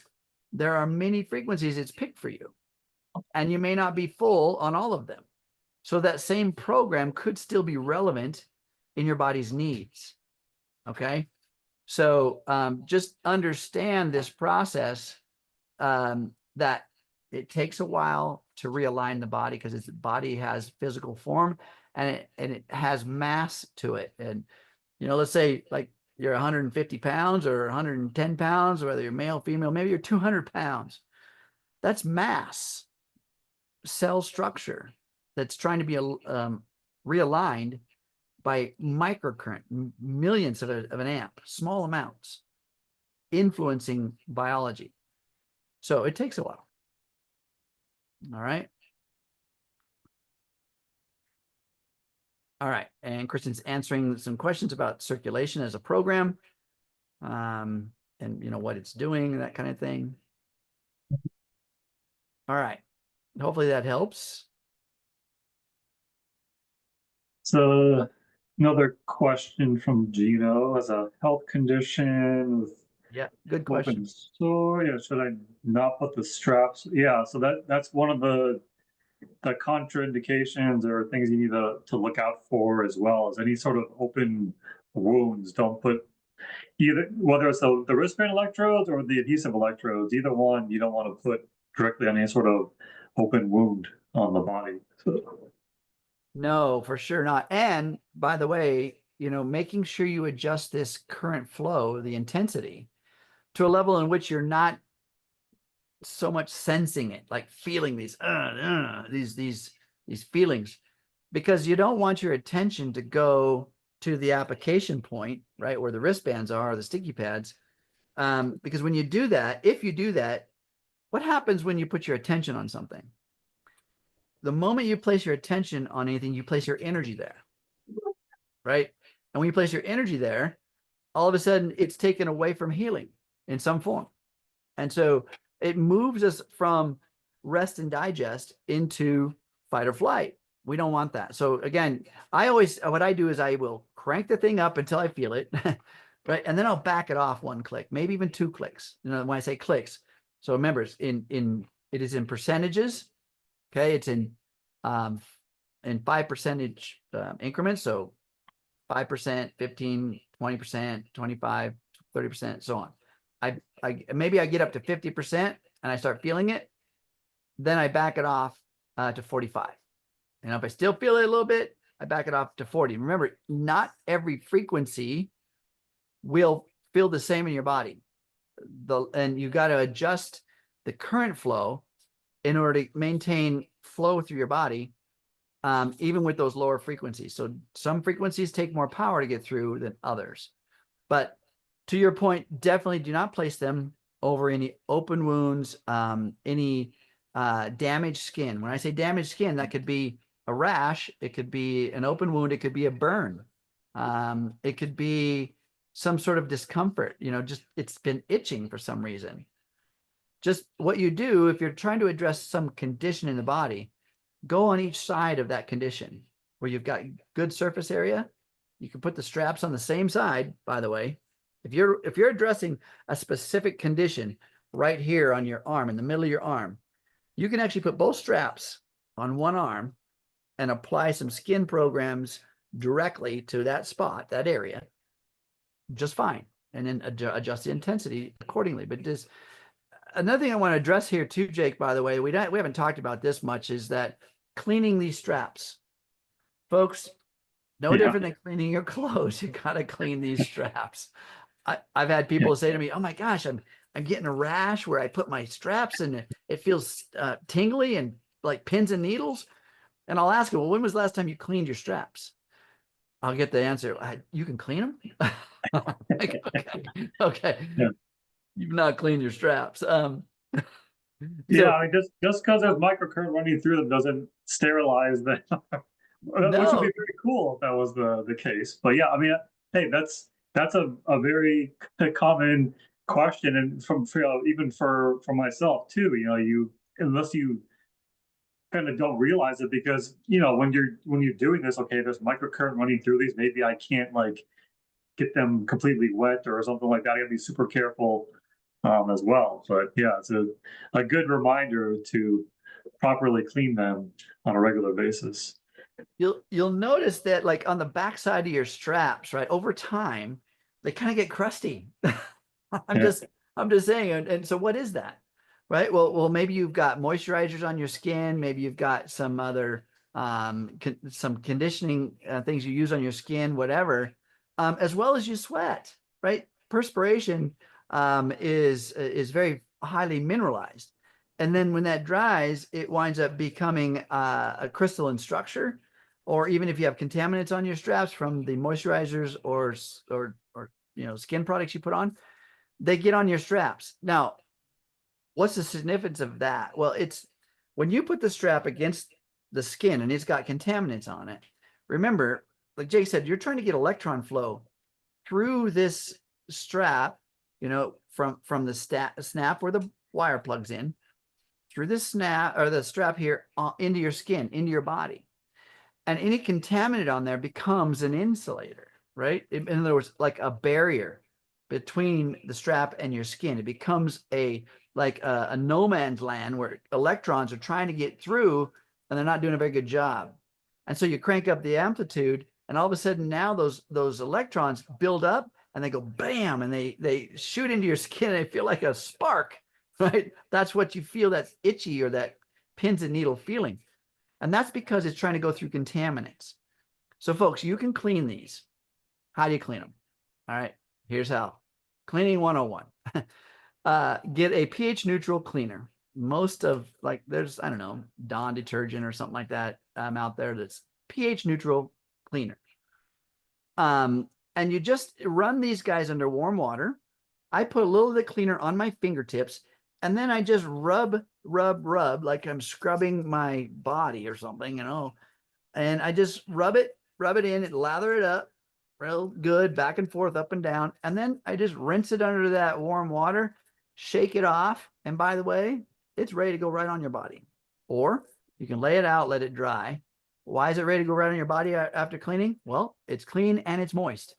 there are many frequencies it's picked for you, and you may not be full on all of them. So that same program could still be relevant in your body's needs. Okay. So just understand this process, that it takes a while to realign the body, because its body has physical form, and it has mass to it. And let's say like you're 150 pounds or 110 pounds, whether you're male, female, maybe you're 200 pounds. That's mass, cell structure that's trying to be realigned by microcurrent, millions of an amp, small amounts, influencing biology. So it takes a while. All right. All right. And Kristen's answering some questions about circulation as a program, and what it's doing, that kind of thing. All right. Hopefully that helps. So another question from Gino: as a health condition with Yeah, good open question. sore, yeah, should I not put the straps? Yeah, so that's one of the contraindications or things you need to look out for, as well as any sort of open wounds. Don't put either, whether it's the wristband electrodes or the adhesive electrodes, either one you don't want to put directly on any sort of open wound on the body. So, No, for sure not. And by the way, making sure you adjust this current flow, the intensity, to a level in which you're not so much sensing it, like feeling these feelings, because you don't want your attention to go to the application point, right, where the wristbands are, or the sticky pads. Because when you do that, if you do that, what happens when you put your attention on something? The moment you place your attention on anything, you place your energy there, right? And when you place your energy there, all of a sudden it's taken away from healing in some form. And so it moves us from rest and digest into fight or flight. We don't want that. So again, what I do is I will crank the thing up until I feel it, right? And then I'll back it off one click, maybe even 2 clicks. When I say clicks, so remember, it is in percentages. Okay, it's in 5% increments. So 5%, 15, 20%, 25, 30%, so on. Maybe I get up to 50% and I start feeling it. Then I back it off to 45. And if I still feel it a little bit, I back it off to 40. Remember, not every frequency will feel the same in your body. And you got to adjust the current flow in order to maintain flow through your body, even with those lower frequencies. So some frequencies take more power to get through than others. But to your point, definitely do not place them over any open wounds, any damaged skin. When I say damaged skin, that could be a rash, it could be an open wound, it could be a burn, it could be some sort of discomfort, just it's been itching for some reason. Just what you do, if you're trying to address some condition in the body, go on each side of that condition where you've got good surface area. You can put the straps on the same side, by the way. If you're addressing a specific condition right here on your arm, in the middle of your arm, you can actually put both straps on one arm and apply some skin programs directly to that spot, that area, just fine. And then adjust the intensity accordingly. But just another thing I want to address here too, Jake, by the way, we haven't talked about this much, is that cleaning these straps, folks, no different than cleaning your clothes. You got to clean these straps. I've had people say to me, "Oh my gosh, I'm getting a rash where I put my straps and it feels tingly and like pins and needles." And I'll ask them, "Well, when was the last time you cleaned your straps?" I'll get the answer, "You can clean them." Like, okay. Yeah. You've not cleaned your straps. Yeah, I mean, just because there's microcurrent running through them doesn't sterilize them, which would No, be very cool if that was the case. But yeah, I mean, hey, that's a very common question, and even for myself too. You, unless you kind of don't realize it, because when you're doing this, okay, there's microcurrent running through these. Maybe I can't like get them completely wet or something like that. I gotta be super careful as well. But yeah, it's a good reminder to properly clean them on a regular basis. you'll notice that, like, on the backside of your straps, right, over time, they kind of get crusty. I'm Yeah. just I'm just saying. And so what is that? Right? Well, maybe you've got moisturizers on your skin, maybe you've got some other some conditioning things you use on your skin, whatever, as well as you sweat, right? Perspiration is very highly mineralized. And then when that dries, it winds up becoming a crystalline structure. or even if you have contaminants on your straps from the moisturizers or skin products you put on, they get on your straps. Now, what's the significance of that? Well, it's when you put the strap against the skin and it's got contaminants on it. Remember, like Jake said, you're trying to get electron flow through this strap, from the snap where the wire plugs in, through the snap or the strap here into your skin, into your body. And any contaminant on there becomes an insulator, right? In other words, like a barrier between the strap and your skin. It becomes like a no man's land where electrons are trying to get through and they're not doing a very good job. And so you crank up the amplitude, and all of a sudden now those electrons build up and they go bam, and they shoot into your skin and they feel like a spark, right? That's what you feel, that's itchy or that pins and needle feeling. And that's because it's trying to go through contaminants. So folks, you can clean these. How do you clean them? All right, here's how. Cleaning 101. Get a pH neutral cleaner. Most of, like, there's, I don't know, Dawn detergent or something like that out there that's pH neutral cleaner. And you just run these guys under warm water. I put a little of the cleaner on my fingertips, and then I just rub like I'm scrubbing my body or something, and I just rub it in and lather it up real good, back and forth, up and down. And then I just rinse it under that warm water, shake it off. And by the way, it's ready to go right on your body. Or you can lay it out, let it dry. Why is it ready to go right on your body after cleaning? Well, it's clean and it's moist.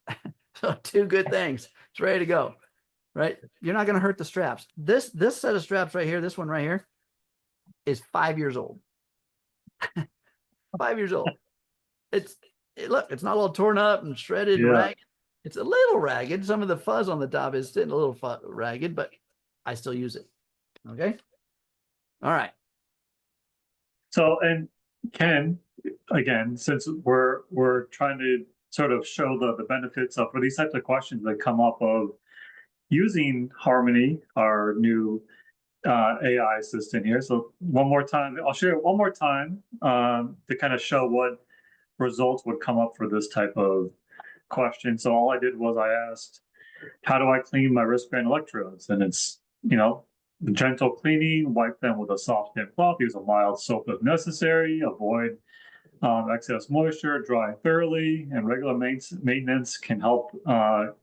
So two good things. It's ready to go, right? You're not going to hurt the straps. This set of straps right here, this one right here, is 5 years old. 5 years old. Look, it's not all torn up and shredded and ragged. It's a little ragged. Some of the fuzz on the top is sitting a little ragged, but I still use it. Okay. All right. So, and Ken, again, since we're trying to sort of show the benefits of for these types of questions that come up of using Harmony, our new AI assistant here. So one more time, I'll share it one more time to kind of show what results would come up for this type of question. So all I did was I asked, how do I clean my wristband electrodes? And it's, gentle cleaning, wipe them with a soft damp cloth, use a mild soap if necessary, avoid excess moisture, dry thoroughly, and regular maintenance can help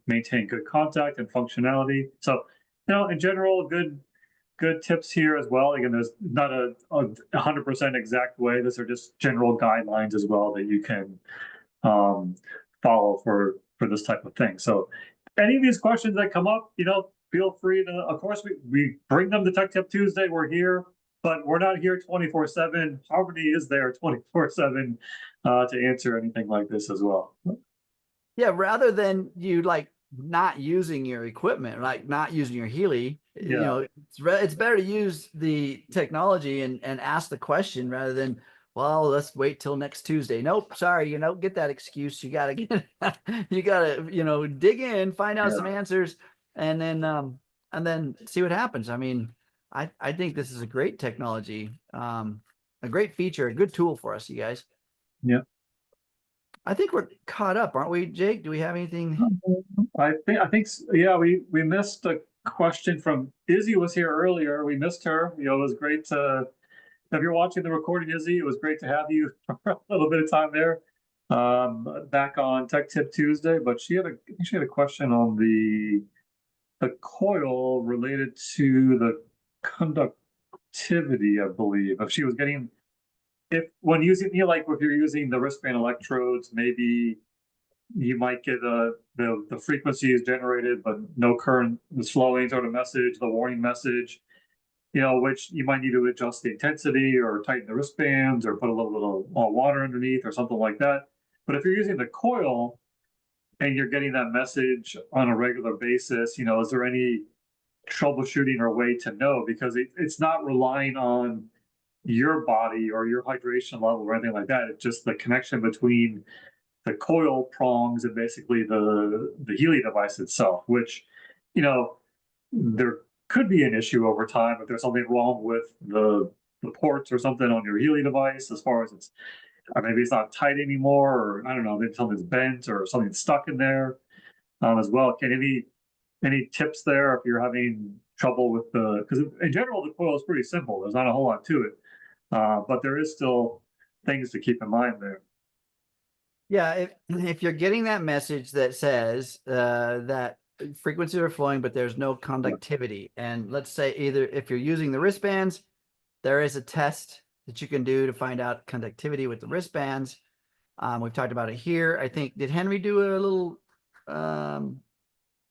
maintain good contact and functionality. So, in general, good tips here as well. Again, there's not a 100% exact way. These are just general guidelines as well that you can follow for this type of thing. So any of these questions that come up, feel free to, of course, we bring them to Tech Tip Tuesday. We're here, but we're not here 24/7. Harmony is there 24/7 to answer anything like this as well. Yeah, rather than you like not using your equipment, like not using your Healy, it's better to use the technology and ask the question rather than, well, let's wait till next Tuesday. Nope, sorry, get that excuse. You gotta dig in, find out some answers, and then see what happens. I mean, I think this is a great technology, a great feature, a good tool for us, you guys. Yeah. I think we're caught up, aren't we, Jake? Do we have anything? I think yeah, we missed a question from Izzy was here earlier. We missed her. It was great to, if you're watching the recording, Izzy, it was great to have you for a little bit of time there. Back on Tech Tip Tuesday, but she had a question on the coil related to the conductivity, I believe. If she was getting, when using, like if you're using the wristband electrodes, maybe you might get the frequency is generated, but no current is flowing, sort of message, the warning message, which you might need to adjust the intensity or tighten the wristbands or put a little water underneath or something like that. But if you're using the coil and you're getting that message on a regular basis, is there any troubleshooting or way to know? Because it's not relying on your body or your hydration level or anything like that. It's just the connection between the coil prongs and basically the Healy device itself, which, there could be an issue over time if there's something wrong with the ports or something on your Healy device as far as its or maybe it's not tight anymore, or I don't know, maybe something's bent or something's stuck in there as well. Can any tips there if you're having trouble with because in general the coil is pretty simple. There's not a whole lot to it, but there is still things to keep in mind there. Yeah, if you're getting that message that says that frequencies are flowing, but there's no conductivity, and let's say either if you're using the wristbands, there is a test that you can do to find out conductivity with the wristbands. We've talked about it here. I think, did Henry do a little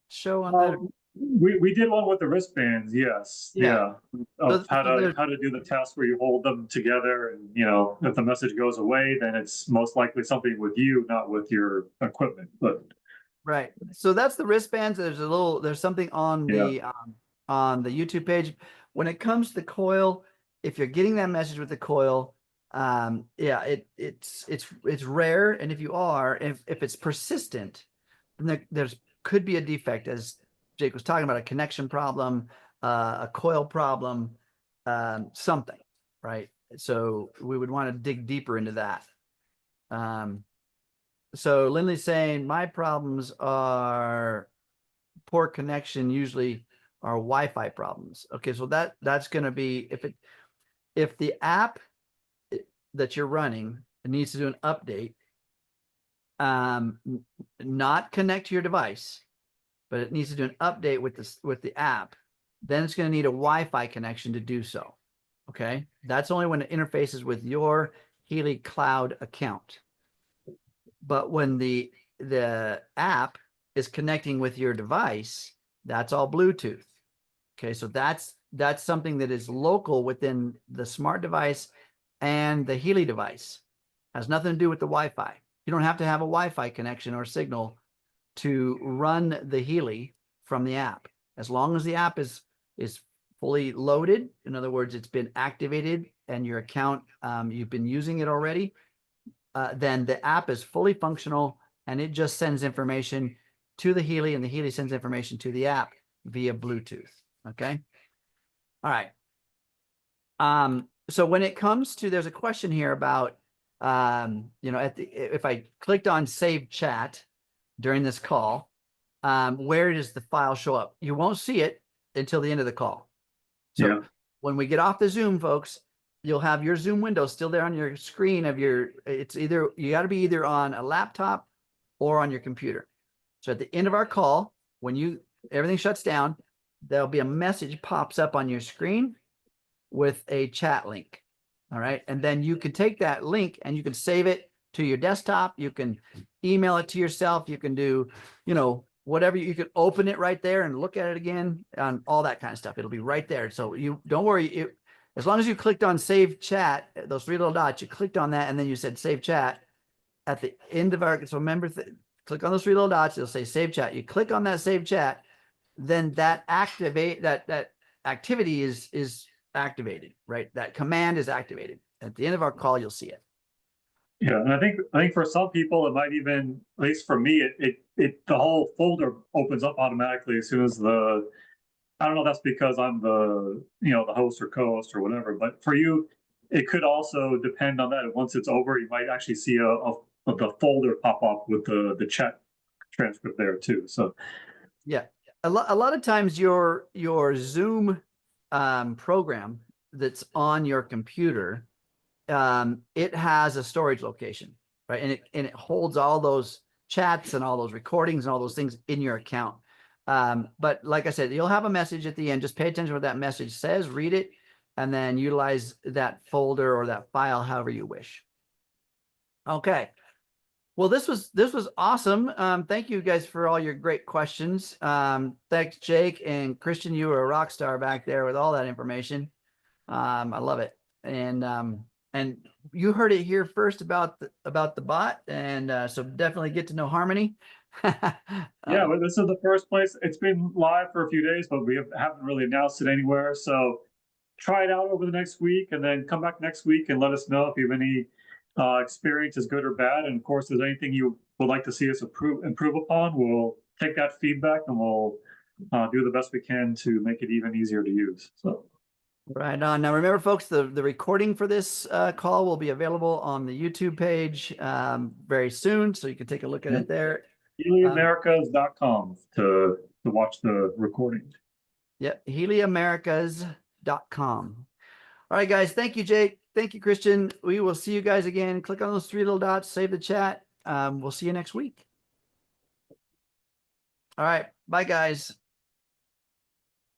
show on that? We did one with the wristbands, yes, Yeah. of how there's- to do the test where you hold them together, and if the message goes away, then it's most likely something with you, not with your equipment. But Right. So that's the wristbands. There's something on yeah, the YouTube page. When it comes to the coil, if you're getting that message with the coil, yeah, it's rare. And if you are, if it's persistent, then there's could be a defect, as Jake was talking about, a connection problem, a coil problem, something, right? So we would want to dig deeper into that. So Lindley's saying my problems are poor connection, usually are Wi-Fi problems. Okay, so that's going to be if the app that you're running needs to do an update, not connect to your device, but it needs to do an update with the app, then it's going to need a Wi-Fi connection to do so. Okay, that's only when it interfaces with your Healy Cloud account. But when the app is connecting with your device, that's all Bluetooth. Okay, so that's something that is local within the smart device and the Healy device. Has nothing to do with the Wi-Fi. You don't have to have a Wi-Fi connection or signal to run the Healy from the app. As long as the app is fully loaded, in other words, it's been activated and your account, you've been using it already, then the app is fully functional and it just sends information to the Healy, and the Healy sends information to the app via Bluetooth. Okay. All right. So when it comes to, there's a question here about, if I clicked on save chat during this call, where does the file show up? You won't see it until the end of the call. So when we get off the Zoom, folks, you'll have your Zoom window still there on your screen of it's either, you got to be either on a laptop or on your computer. So at the end of our call, when everything shuts down, there'll be a message pops up on your screen with a chat link. All right. And then you can take that link and you can save it to your desktop. You can email it to yourself. You can do, whatever. You can open it right there and look at it again and all that kind of stuff. It'll be right there. So you don't worry. As long as you clicked on save chat, those three little dots, you clicked on that and then you said save chat at the end of our, so remember, click on those three little dots. It'll say save chat. You click on that save chat, then that activity is activated, right? That command is activated. At the end of our call, you'll see it. Yeah, and I think for some people it might even, at least for me, the whole folder opens up automatically as soon as I don't know if that's because I'm the the host or co-host or whatever, but for you, it could also depend on that. Once it's over, you might actually see the folder pop up with the chat transcript there too. So yeah, a lot of times your Zoom program that's on your computer, it has a storage location, right? And it holds all those chats and all those recordings and all those things in your account. But like I said, you'll have a message at the end. Just pay attention to what that message says, read it, and then utilize that folder or that file however you wish. Okay. Well, this was awesome. Thank you guys for all your great questions. Thanks, Jake and Christian. You were a rock star back there with all that information. I love it. And you heard it here first about the bot, and so definitely get to know Harmony. yeah, well, this is the first place. It's been live for a few days, but we haven't really announced it anywhere. So try it out over the next week, and then come back next week and let us know if you have any experiences, good or bad. And of course, if there's anything you would like to see us improve upon, we'll take that feedback and we'll do the best we can to make it even easier to use. So Right on. Now, remember, folks, the recording for this call will be available on the YouTube page very soon, so you can take a look at it there. HealAdvisor.com to watch the recording. Yep, HealAmerica's.com. All right, guys. Thank you, Jake. Thank you, Christian. We will see you guys again. Click on those three little dots, save the chat. We'll see you next week. All right. Bye, guys.